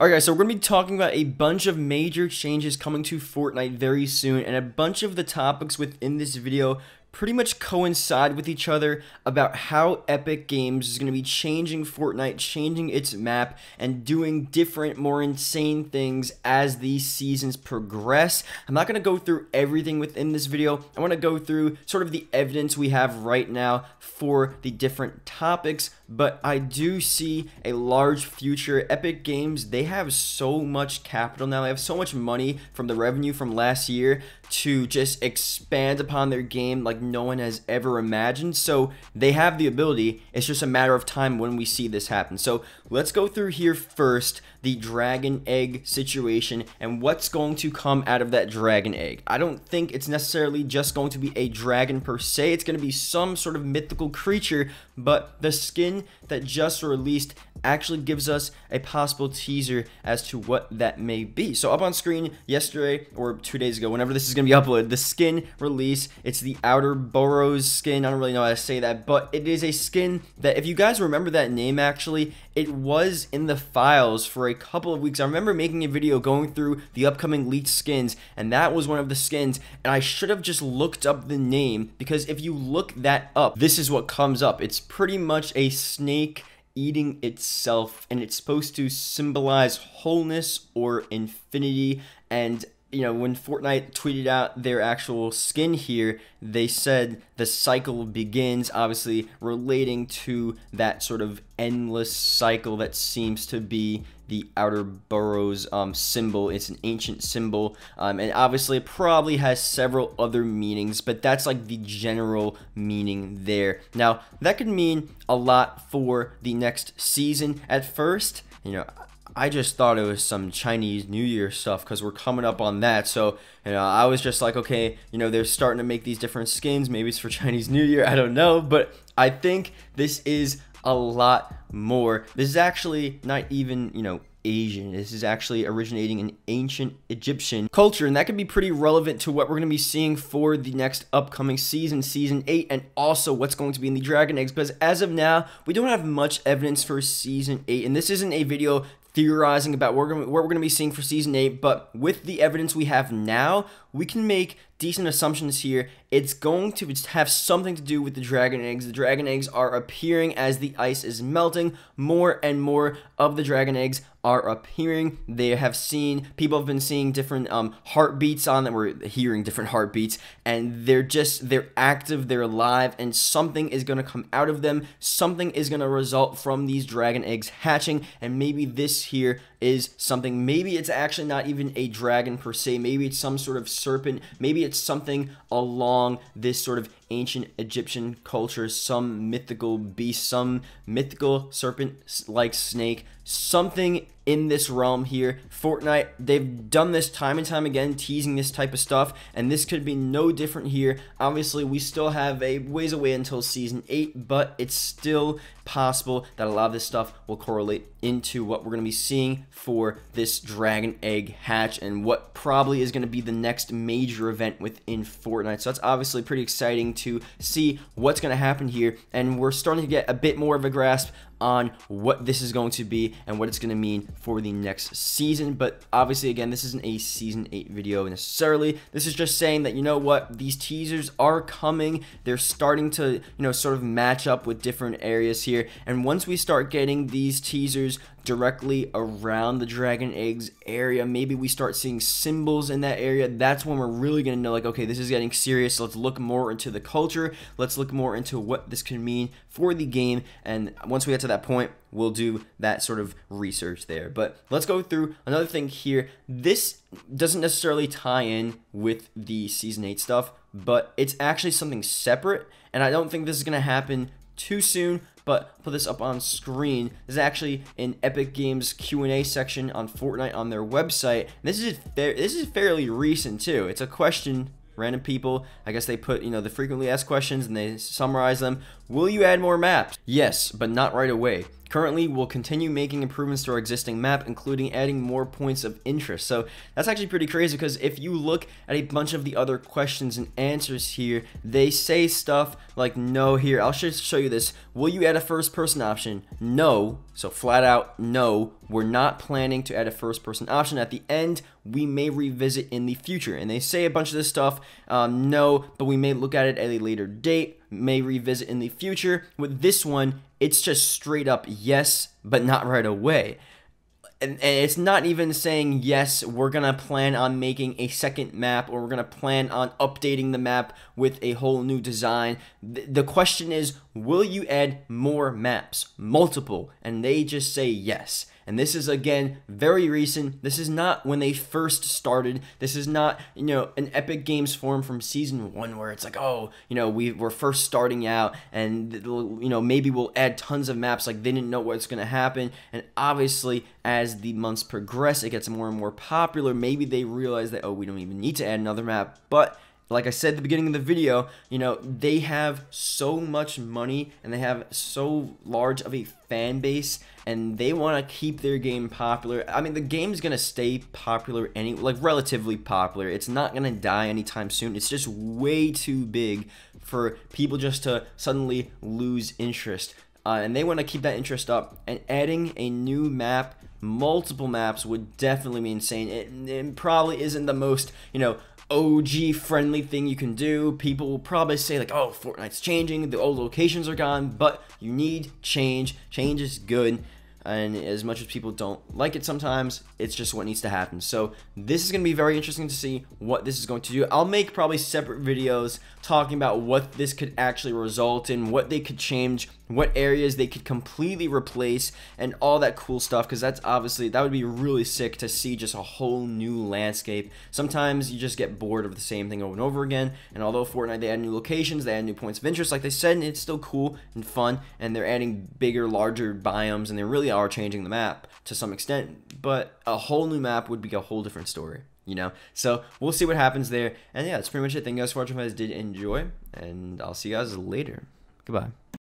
Alright guys, so we're going to be talking about a bunch of major changes coming to Fortnite very soon, and a bunch of the topics within this video pretty much coincide with each other about how Epic Games is going to be changing Fortnite, changing its map, and doing different, more insane things as these seasons progress. I'm not going to go through everything within this video. I want to go through sort of the evidence we have right now for the different topics, but I do see a large future. Epic Games, they have so much capital now. They have so much money from the revenue from last year to just expand upon their game like no one has ever imagined. So they have the ability. It's just a matter of time when we see this happen. So let's go through here first, the dragon egg situation and what's going to come out of that dragon egg. I don't think it's necessarily just going to be a dragon per se. It's going to be some sort of mythical creature, but the skin that just released actually gives us a possible teaser as to what that may be. So up on screen yesterday or 2 days ago, whenever this is going to be uploaded, the skin release, it's the Outer Burrows skin. I don't really know how to say that, but it is a skin that, if you guys remember that name, actually it was in the files for a couple of weeks. I remember making a video going through the upcoming leaked skins, and that was one of the skins, and I should have just looked up the name, because if you look that up, this is what comes up. It's pretty much a snake eating itself, and it's supposed to symbolize wholeness or infinity. And you know, when Fortnite tweeted out their actual skin here, they said the cycle begins, obviously relating to that sort of endless cycle that seems to be the Outer Burrows symbol. It's an ancient symbol, and obviously it probably has several other meanings, but that's like the general meaning there. Now, that could mean a lot for the next season. At first, you know, I just thought it was some Chinese New Year stuff because we're coming up on that. So, you know, I was just like, okay, you know, they're starting to make these different skins. Maybe it's for Chinese New Year. I don't know. But I think this is a lot more. This is actually not even, you know, Asian. This is actually originating in ancient Egyptian culture, and that could be pretty relevant to what we're going to be seeing for the next upcoming season, Season 8, and also what's going to be in the dragon eggs, because as of now, we don't have much evidence for Season 8, and this isn't a video theorizing about what we're going to be seeing for Season 8, but with the evidence we have now, we can make decent assumptions here. It's going to have something to do with the dragon eggs. The dragon eggs are appearing as the ice is melting. More and more of the dragon eggs are appearing. People have been seeing different heartbeats on them. We're hearing different heartbeats, and they're active, they're alive, and something is going to come out of them. Something is going to result from these dragon eggs hatching, and maybe this here is something. Maybe it's actually not even a dragon per se. Maybe it's some sort of serpent. Maybe it's something along this sort of ancient Egyptian culture, some mythical beast, some mythical serpent-like snake, something in this realm here. Fortnite, they've done this time and time again, teasing this type of stuff, and this could be no different here. Obviously, we still have a ways away until Season 8, but it's still possible that a lot of this stuff will correlate into what we're going to be seeing for this dragon egg hatch and what probably is going to be the next major event within Fortnite. So that's obviously pretty exciting to see what's going to happen here, and we're starting to get a bit more of a grasp on what this is going to be and what it's going to mean for the next season. But obviously, again, this isn't a Season 8 video necessarily. This is just saying that, you know what, these teasers are coming. They're starting to, you know, sort of match up with different areas here, and once we start getting these teasers directly around the dragon eggs area, maybe we start seeing symbols in that area, that's when we're really going to know, like, okay, this is getting serious. Let's look more into the culture. Let's look more into what this can mean for the game, and once we get to that point, we'll do that sort of research there. But let's go through another thing here. This doesn't necessarily tie in with the Season 8 stuff, but it's actually something separate, and I don't think this is going to happen too soon, but put this up on screen. This is actually in Epic Games Q&A section on Fortnite on their website. This is fairly recent too. It's a question. Random people, I guess they put, you know, the frequently asked questions and they summarize them. Will you add more maps? Yes, but not right away. Currently, we'll continue making improvements to our existing map, including adding more points of interest. So that's actually pretty crazy, because if you look at a bunch of the other questions and answers here, they say stuff like no here. I'll just show you this. Will you add a first person option? No. So flat out, no. We're not planning to add a first person option. At the end, we may revisit in the future. And they say a bunch of this stuff, no, but we may look at it at a later date, may revisit in the future. With this one, it's just straight up yes, but not right away. And it's not even saying yes, we're gonna plan on making a second map, or we're gonna plan on updating the map with a whole new design. The question is, will you add more maps? Multiple. And they just say yes. And this is, again, very recent. This is not when they first started. This is not, an Epic Games forum from season 1 where it's like, oh, we're first starting out, and, maybe we'll add tons of maps. Like, they didn't know what's going to happen. And obviously, as the months progress, it gets more and more popular. Maybe they realize that, oh, we don't even need to add another map. But like I said at the beginning of the video, they have so much money, and they have so large of a fan base, and they want to keep their game popular. I mean, the game's going to stay popular relatively popular. It's not going to die anytime soon. It's just way too big for people just to suddenly lose interest. And they want to keep that interest up, and adding a new map, multiple maps, would definitely be insane. It probably isn't the most, OG friendly thing you can do. People will probably say like, oh, Fortnite's changing, the old locations are gone, but you need change. Change is good. And as much as people don't like it sometimes, it's just what needs to happen. So this is going to be very interesting to see what this is going to do. I'll make probably separate videos talking about what this could actually result in, what they could change, what areas they could completely replace, and all that cool stuff, because that would be really sick to see just a whole new landscape. Sometimes you just get bored of the same thing over and over again, and although Fortnite, they add new locations, they add new points of interest, like they said, and it's still cool and fun, and they're adding bigger, larger biomes, and they really are changing the map to some extent. But a whole new map would be a whole different story, so we'll see what happens there. And yeah, that's pretty much it. Thank you guys for watching. If you guys did enjoy, and I'll see you guys later. Goodbye.